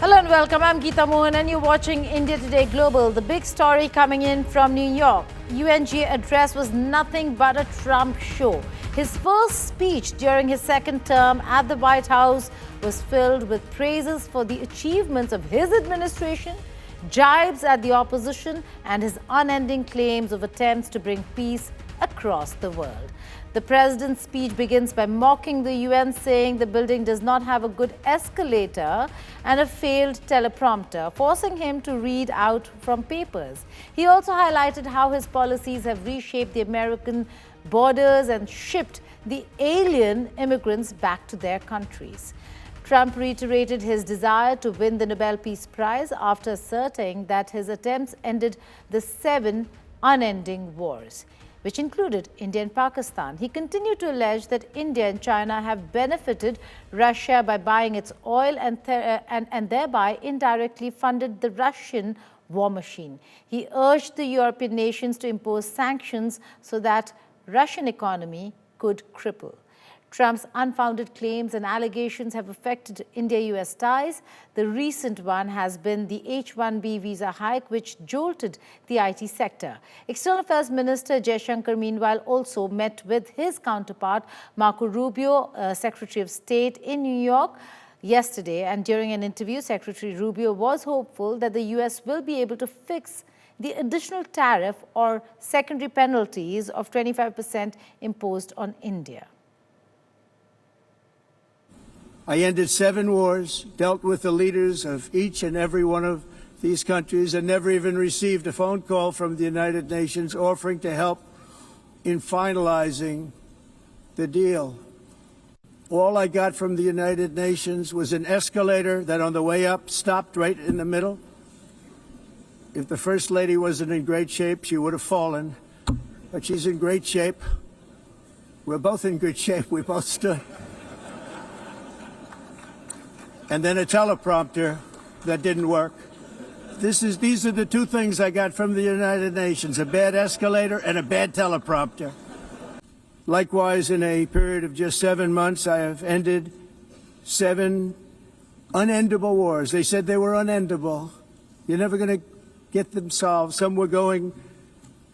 Hello and welcome. I'm Geeta Mohan and you're watching India Today Global. The big story coming in from New York. UNGA address was nothing but a Trump show. His first speech during his second term at the White House was filled with praises for the achievements of his administration, jibes at the opposition, and his unending claims of attempts to bring peace across the world. The president's speech begins by mocking the UN, saying the building does not have a good escalator and a failed teleprompter, forcing him to read out from papers. He also highlighted how his policies have reshaped the American borders and shipped the alien immigrants back to their countries. Trump reiterated his desire to win the Nobel Peace Prize after asserting that his attempts ended the 7 unending wars, which included India and Pakistan. He continued to allege that India and China have benefited Russia by buying its oil and thereby indirectly funded the Russian war machine. He urged the European nations to impose sanctions so that Russian economy could cripple. Trump's unfounded claims and allegations have affected India-US ties. The recent one has been the H-1B visa hike, which jolted the IT sector. External Affairs Minister Jaishankar, meanwhile, also met with his counterpart, Marco Rubio, Secretary of State, in New York yesterday. And during an interview, Secretary Rubio was hopeful that the US will be able to fix the additional tariff or secondary penalties of 25% imposed on India. I ended 7 wars, dealt with the leaders of each and every one of these countries, and never even received a phone call from the United Nations offering to help in finalizing the deal. All I got from the United Nations was an escalator that on the way up stopped right in the middle. If the First Lady wasn't in great shape, she would have fallen, but she's in great shape. We're both in good shape. We both stood. And then a teleprompter that didn't work. These are the 2 things I got from the United Nations, a bad escalator and a bad teleprompter. Likewise, in a period of just 7 months, I have ended 7 unendable wars. They said they were unendable. You're never going to get them solved. Some were going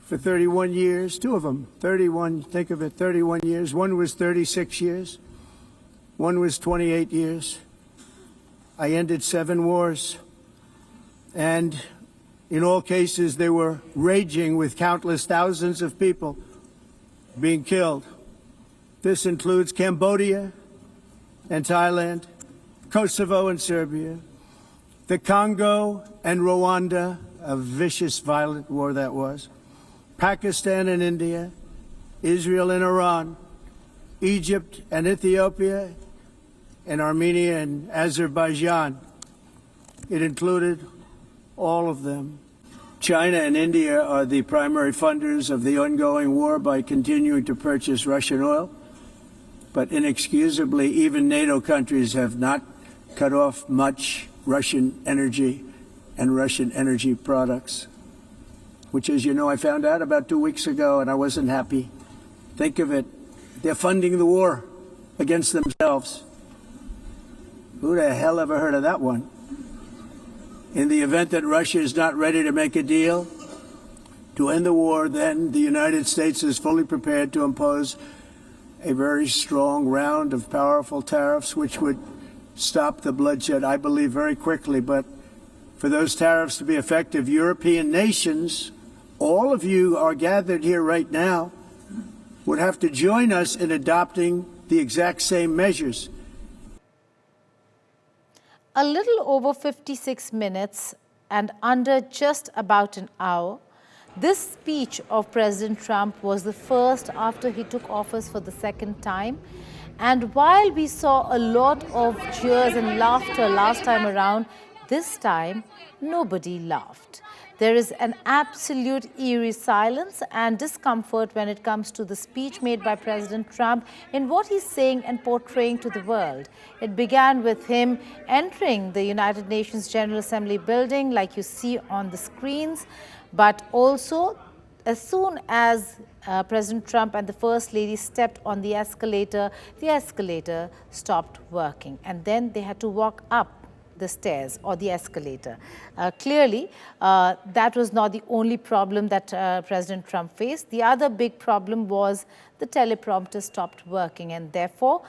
for 31 years, 2 of them, 31, think of it, 31 years. One was 36 years. One was 28 years. I ended 7 wars, and in all cases they were raging with countless thousands of people being killed. This includes Cambodia and Thailand, Kosovo and Serbia, the Congo and Rwanda, a vicious, violent war that was, Pakistan and India, Israel and Iran, Egypt and Ethiopia, and Armenia and Azerbaijan. It included all of them. China and India are the primary funders of the ongoing war by continuing to purchase Russian oil. But inexcusably, even NATO countries have not cut off much Russian energy and Russian energy products, which, as you know, I found out about 2 weeks ago, and I wasn't happy. Think of it. They're funding the war against themselves. Who the hell ever heard of that one? In the event that Russia is not ready to make a deal to end the war, then the United States is fully prepared to impose a very strong round of powerful tariffs, which would stop the bloodshed, I believe, very quickly. But for those tariffs to be effective, European nations, all of you are gathered here right now, would have to join us in adopting the exact same measures. A little over 56 minutes and under just about an hour, this speech of President Trump was the first after he took office for the second time. And while we saw a lot of cheers and laughter last time around, this time nobody laughed. There is an absolute eerie silence and discomfort when it comes to the speech made by President Trump in what he's saying and portraying to the world. It began with him entering the United Nations General Assembly building, like you see on the screens, but also as soon as President Trump and the First Lady stepped on the escalator stopped working, and then they had to walk up the stairs or the escalator. Clearly, that was not the only problem that President Trump faced. The other big problem was the teleprompter stopped working, and therefore,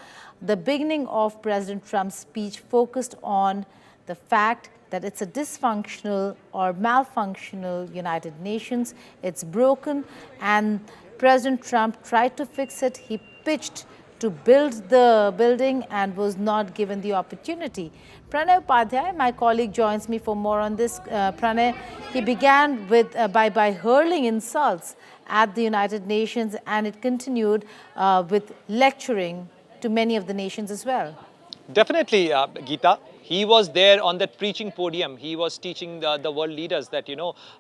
the beginning of President Trump's speech focused on the fact that it's a dysfunctional or malfunctional United Nations. It's broken, and President Trump tried to fix it. He pitched to build the building and was not given the opportunity. Pranay Upadhyay, my colleague, joins me for more on this. Pranay, he began with by hurling insults at the United Nations, and it continued with lecturing to many of the nations as well. Definitely, Geeta. He was there on that preaching podium. He was teaching the world leaders that,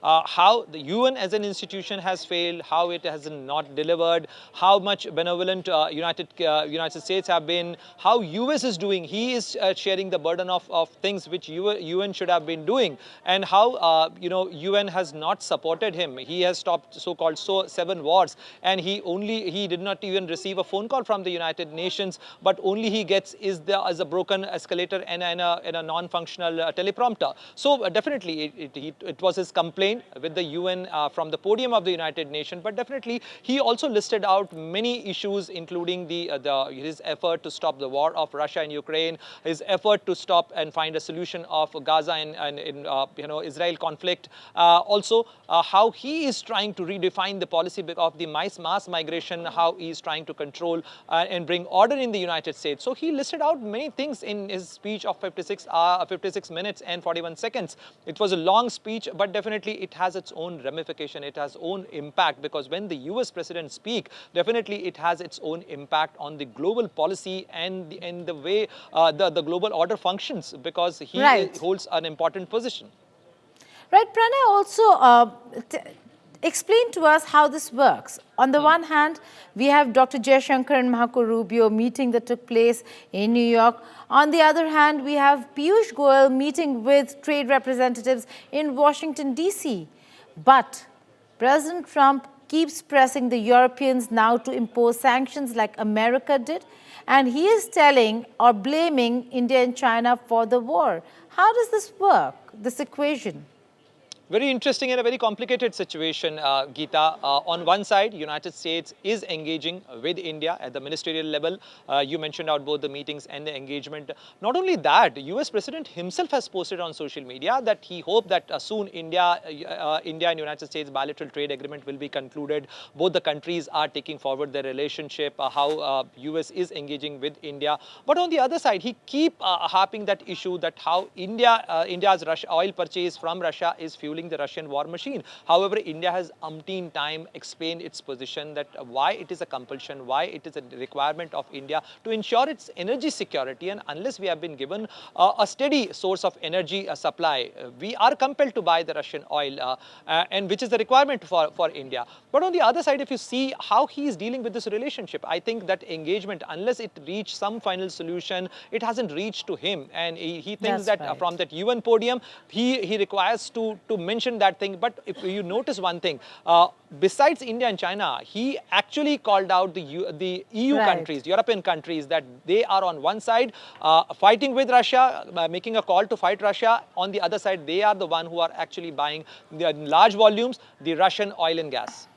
how the UN as an institution has failed, how it has not delivered, how much benevolent United States have been, how US is doing. He is sharing the burden of things which UN should have been doing, and how, UN has not supported him. He has stopped so-called 7 wars, and he did not even receive a phone call from the United Nations, but only he gets is a broken escalator and a non-functional teleprompter. So definitely it was his complaint with the UN from the podium of the United Nations, but definitely he also listed out many issues, including his effort to stop the war of Russia and Ukraine, his effort to stop and find a solution of Gaza and Israel conflict. Also, how he is trying to redefine the policy of the mass migration, how he is trying to control and bring order in the United States. So he listed out many things in his speech of 56 minutes and 41 seconds. It was a long speech, but definitely it has its own ramification. It has own impact, because when the US president speaks, definitely it has its own impact on the global policy and the way the global order functions, because he holds an important position. Right, Pranay, also explain to us how this works. On the one hand, we have Dr. Jaishankar and Rubio meeting that took place in New York. On the other hand, we have Piyush Goyal meeting with trade representatives in Washington, D.C. But President Trump keeps pressing the Europeans now to impose sanctions like America did. And he is telling or blaming India and China for the war. How does this work, this equation? Very interesting and a very complicated situation, Geeta. On one side, United States is engaging with India at the ministerial level. You mentioned out both the meetings and the engagement. Not only that, US President himself has posted on social media that he hoped that soon India and United States bilateral trade agreement will be concluded. Both the countries are taking forward their relationship, how US is engaging with India. But on the other side, he keep harping that issue that how India's oil purchase from Russia is fueling the Russian war machine. However, India has umpteen time explained its position that why it is a compulsion, why it is a requirement of India to ensure its energy security, and unless we have been given a steady source of energy supply, we are compelled to buy the Russian oil, and which is the requirement for India. But on the other side, if you see how he is dealing with this relationship, I think that engagement, unless it reached some final solution, it hasn't reached to him, and he thinks that from that UN podium, he requires to mention that thing. But if you notice one thing, besides India and China, he actually called out the EU countries, European countries, that they are on one side fighting with Russia, making a call to fight Russia. On the other side, they are the one who are actually buying the large volumes the Russian oil and gas.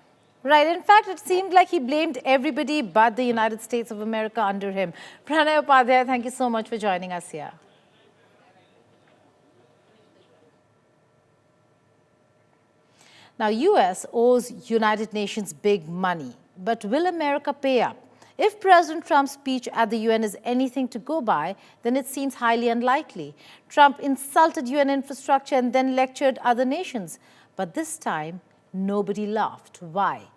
Right. In fact, it seemed like he blamed everybody but the United States of America under him. Pranay Upadhyay, thank you so much for joining us here. Now, US owes United Nations big money, but will America pay up? If President Trump's speech at the UN is anything to go by, then it seems highly unlikely. Trump insulted UN infrastructure and then lectured other nations. But this time, nobody laughed. Why?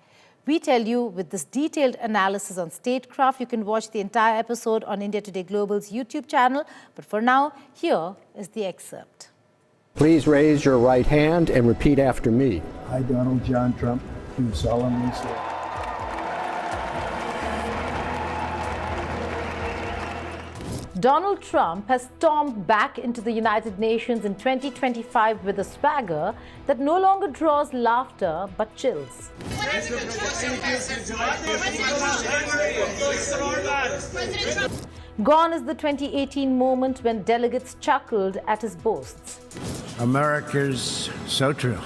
We tell you with this detailed analysis on statecraft. You can watch the entire episode on India Today Global's YouTube channel. But for now, here is the excerpt. Please raise your right hand and repeat after me. I, Donald John Trump, do solemnly swear. Donald Trump has stormed back into the United Nations in 2025 with a swagger that no longer draws laughter but chills. Gone is the 2018 moment when delegates chuckled at his boasts. America's so true.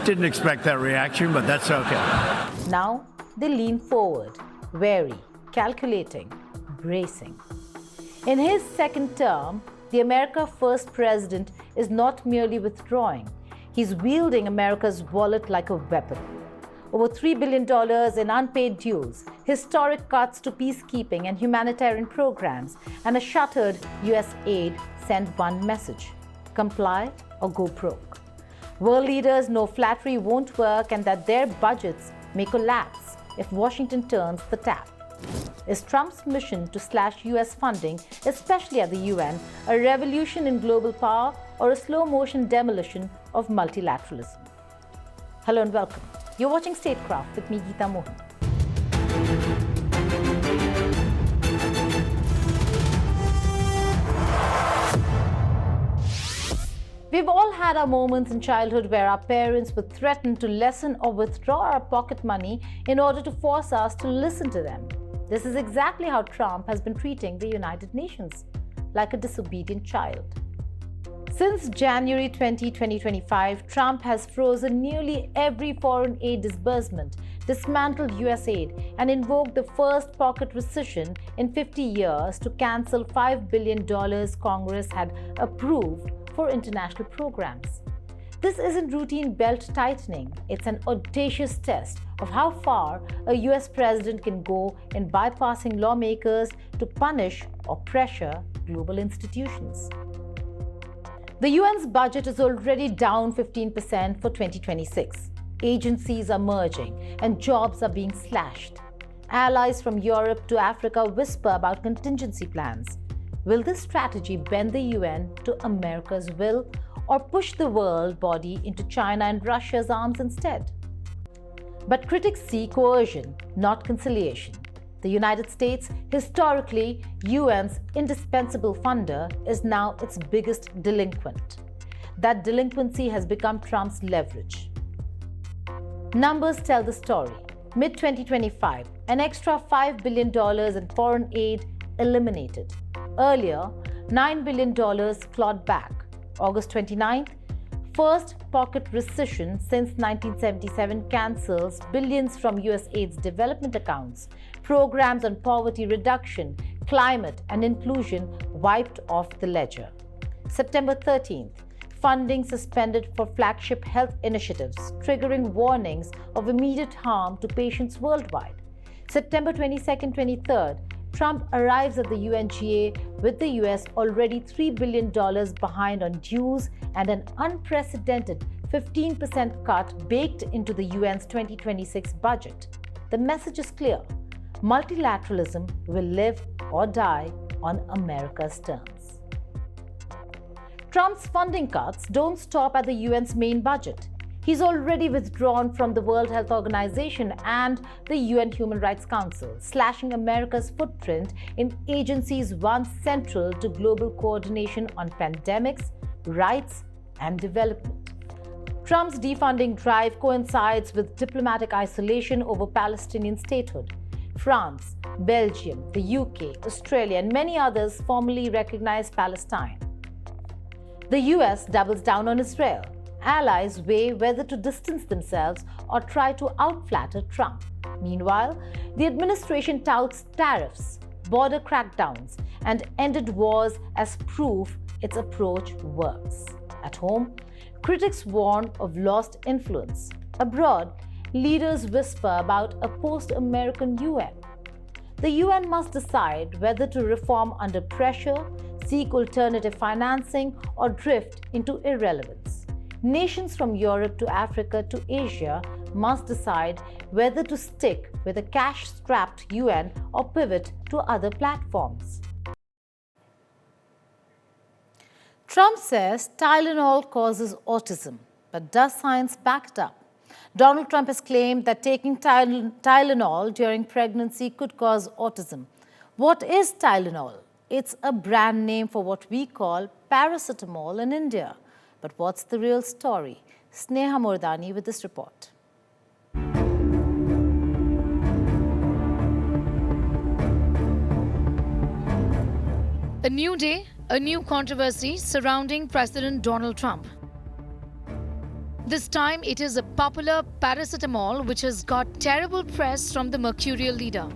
Didn't expect that reaction, but that's okay. Now they lean forward, wary, calculating, bracing. In his second term, the America First president is not merely withdrawing. He's wielding America's wallet like a weapon. Over $3 billion in unpaid dues, historic cuts to peacekeeping and humanitarian programs, and a shuttered U.S. aid send one message: comply or go broke. World leaders know flattery won't work and that their budgets may collapse if Washington turns the tap. Is Trump's mission to slash U.S. funding, especially at the UN, a revolution in global power or a slow-motion demolition of multilateralism? Hello and welcome. You're watching Statecraft with me, Geeta Mohan. We've all had our moments in childhood where our parents would threaten to lessen or withdraw our pocket money in order to force us to listen to them. This is exactly how Trump has been treating the United Nations, like a disobedient child. Since January 20, 2025, Trump has frozen nearly every foreign aid disbursement, dismantled US aid, and invoked the first pocket recession in 50 years to cancel $5 billion Congress had approved for international programs. This isn't routine belt tightening, it's an audacious test of how far a US president can go in bypassing lawmakers to punish or pressure global institutions. The UN's budget is already down 15% for 2026. Agencies are merging and jobs are being slashed. Allies from Europe to Africa whisper about contingency plans. Will this strategy bend the UN to America's will or push the world body into China and Russia's arms instead? But critics see coercion, not conciliation. The United States, historically UN's indispensable funder, is now its biggest delinquent. That delinquency has become Trump's leverage. Numbers tell the story. Mid-2025, an extra $5 billion in foreign aid eliminated. Earlier, $9 billion clawed back. August 29th, first pocket recession since 1977 cancels billions from US aid's development accounts. Programs on poverty reduction, climate, and inclusion wiped off the ledger. September 13th, funding suspended for flagship health initiatives, triggering warnings of immediate harm to patients worldwide. September 22nd, 23rd, Trump arrives at the UNGA with the US already $3 billion behind on dues and an unprecedented 15% cut baked into the UN's 2026 budget. The message is clear: multilateralism will live or die on America's terms. Trump's funding cuts don't stop at the UN's main budget. He's already withdrawn from the World Health Organization and the UN Human Rights Council, slashing America's footprint in agencies once central to global coordination on pandemics, rights, and development. Trump's defunding drive coincides with diplomatic isolation over Palestinian statehood. France, Belgium, the UK, Australia, and many others formally recognize Palestine. The US doubles down on Israel. Allies weigh whether to distance themselves or try to outflatter Trump. Meanwhile, the administration touts tariffs, border crackdowns, and ended wars as proof its approach works. At home, critics warn of lost influence. Abroad, leaders whisper about a post-American UN. The UN must decide whether to reform under pressure, seek alternative financing, or drift into irrelevance. Nations from Europe to Africa to Asia must decide whether to stick with a cash-strapped UN or pivot to other platforms. Trump says Tylenol causes autism, but does science back it up? Donald Trump has claimed that taking Tylenol during pregnancy could cause autism. What is Tylenol? It's a brand name for what we call paracetamol in India. But what's the real story? Sneha Mordani with this report. A new day, a new controversy surrounding President Donald Trump. This time it is a popular paracetamol which has got terrible press from the mercurial leader.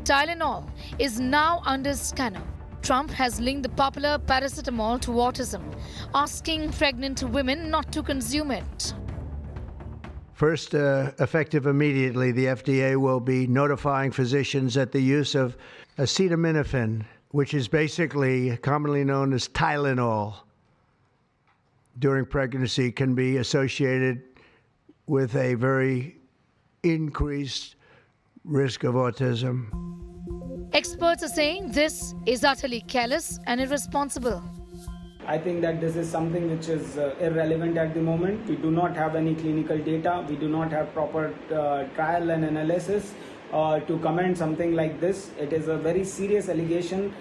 Tylenol is now under scanner. Trump has linked the popular paracetamol to autism, asking pregnant women not to consume it. First, effective immediately, the FDA will be notifying physicians that the use of acetaminophen, which is basically commonly known as Tylenol, during pregnancy can be associated with a very increased risk of autism. Experts are saying this is utterly careless and irresponsible. I think that this is something which is irrelevant at the moment. We do not have any clinical data. We do not have proper trial and analysis to comment something like this. It is a very serious allegation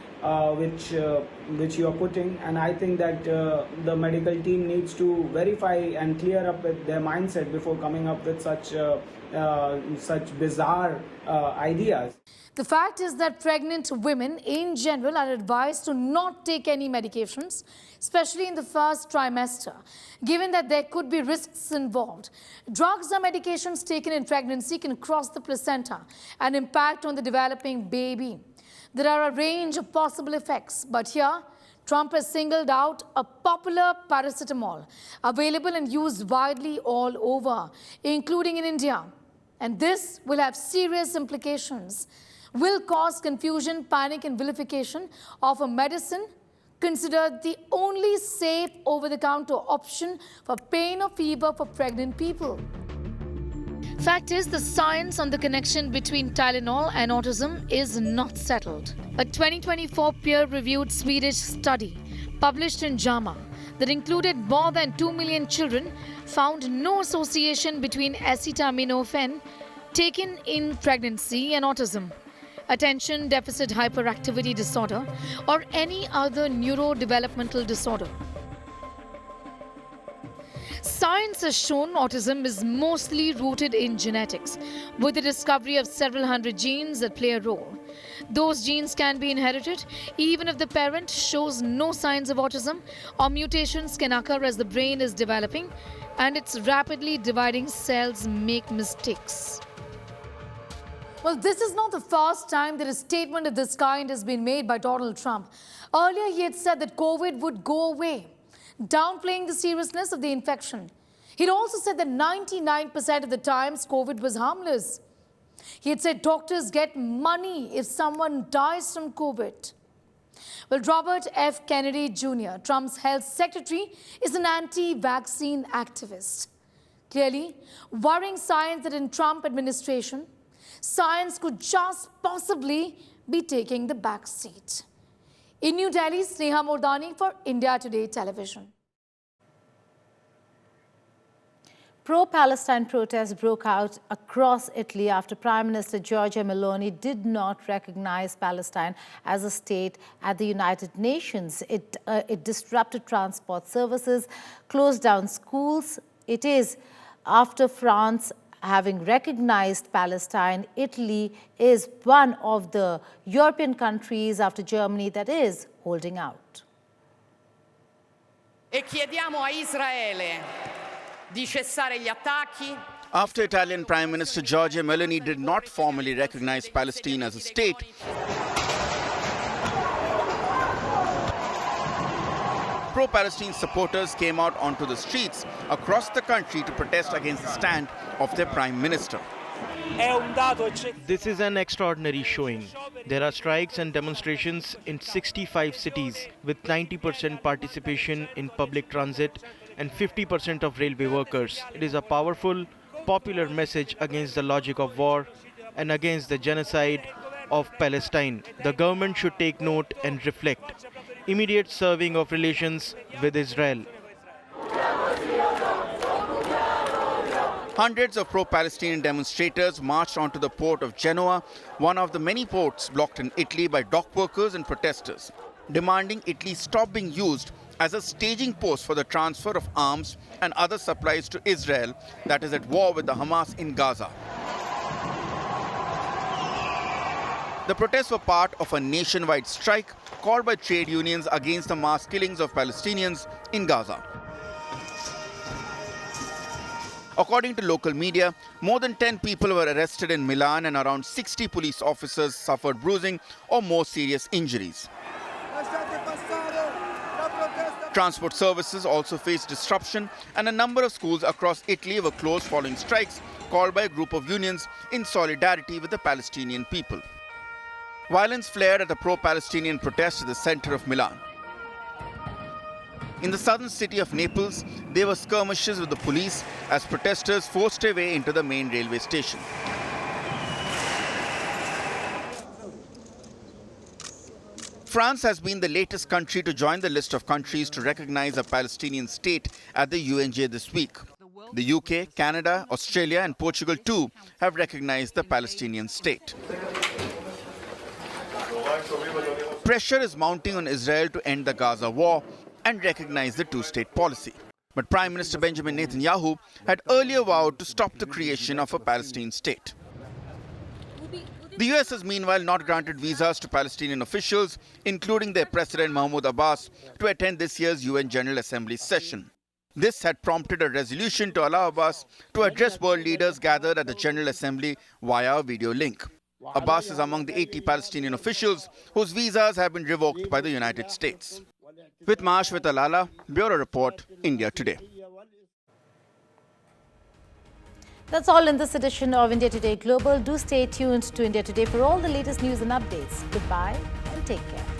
which you are putting, and I think that the medical team needs to verify and clear up with their mindset before coming up with such bizarre ideas. The fact is that pregnant women in general are advised to not take any medications, especially in the first trimester, given that there could be risks involved. Drugs or medications taken in pregnancy can cross the placenta and impact on the developing baby. There are a range of possible effects, but here, Trump has singled out a popular paracetamol available and used widely all over, including in India. And this will have serious implications, will cause confusion, panic, and vilification of a medicine considered the only safe over-the-counter option for pain or fever for pregnant people. Fact is, the science on the connection between Tylenol and autism is not settled. A 2024 peer-reviewed Swedish study published in JAMA that included more than 2 million children found no association between acetaminophen taken in pregnancy and autism, attention deficit hyperactivity disorder, or any other neurodevelopmental disorder. Science has shown autism is mostly rooted in genetics, with the discovery of several hundred genes that play a role. Those genes can be inherited even if the parent shows no signs of autism, or mutations can occur as the brain is developing and its rapidly dividing cells make mistakes. Well, this is not the first time that a statement of this kind has been made by Donald Trump. Earlier, he had said that COVID would go away, downplaying the seriousness of the infection. He'd also said that 99% of the times COVID was harmless. He had said doctors get money if someone dies from COVID. Well, Robert F. Kennedy Jr., Trump's health secretary, is an anti-vaccine activist. Clearly, worrying signs that in Trump administration, science could just possibly be taking the back seat. In New Delhi, Sneha Mordani for India Today Television. Pro-Palestine protests broke out across Italy after Prime Minister Giorgia Meloni did not recognize Palestine as a state at the United Nations. It disrupted transport services, closed down schools. It is after France having recognized Palestine. Italy is one of the European countries after Germany that is holding out. E chiediamo a Israele di cessare gli attacchi. After Italian Prime Minister Giorgia Meloni did not formally recognize Palestine as a state, pro-Palestine supporters came out onto the streets across the country to protest against the stand of their Prime Minister. This is an extraordinary showing. There are strikes and demonstrations in 65 cities with 90% participation in public transit and 50% of railway workers. It is a powerful, popular message against the logic of war and against the genocide of Palestine. The government should take note and reflect. Immediate serving of relations with Israel. Hundreds of pro-Palestinian demonstrators marched onto the port of Genoa, one of the many ports blocked in Italy by dock workers and protesters, demanding Italy stop being used as a staging post for the transfer of arms and other supplies to Israel that is at war with the Hamas in Gaza. The protests were part of a nationwide strike called by trade unions against the mass killings of Palestinians in Gaza. According to local media, more than 10 people were arrested in Milan and around 60 police officers suffered bruising or more serious injuries. Transport services also faced disruption, and a number of schools across Italy were closed following strikes called by a group of unions in solidarity with the Palestinian people. Violence flared at a pro-Palestinian protest at the center of Milan. In the southern city of Naples, there were skirmishes with the police as protesters forced their way into the main railway station. France has been the latest country to join the list of countries to recognize a Palestinian state at the UNGA this week. The UK, Canada, Australia and Portugal too have recognized the Palestinian state. Pressure is mounting on Israel to end the Gaza war and recognize the two-state policy. But Prime Minister Benjamin Netanyahu had earlier vowed to stop the creation of a Palestinian state. The US has meanwhile not granted visas to Palestinian officials, including their President Mahmoud Abbas, to attend this year's UN General Assembly session. This had prompted a resolution to allow Abbas to address world leaders gathered at the General Assembly via a video link. Abbas is among the 80 Palestinian officials whose visas have been revoked by the United States. With Mahashweta Lala, Bureau Report, India Today. That's all in this edition of India Today Global. Do stay tuned to India Today for all the latest news and updates. Goodbye and take care.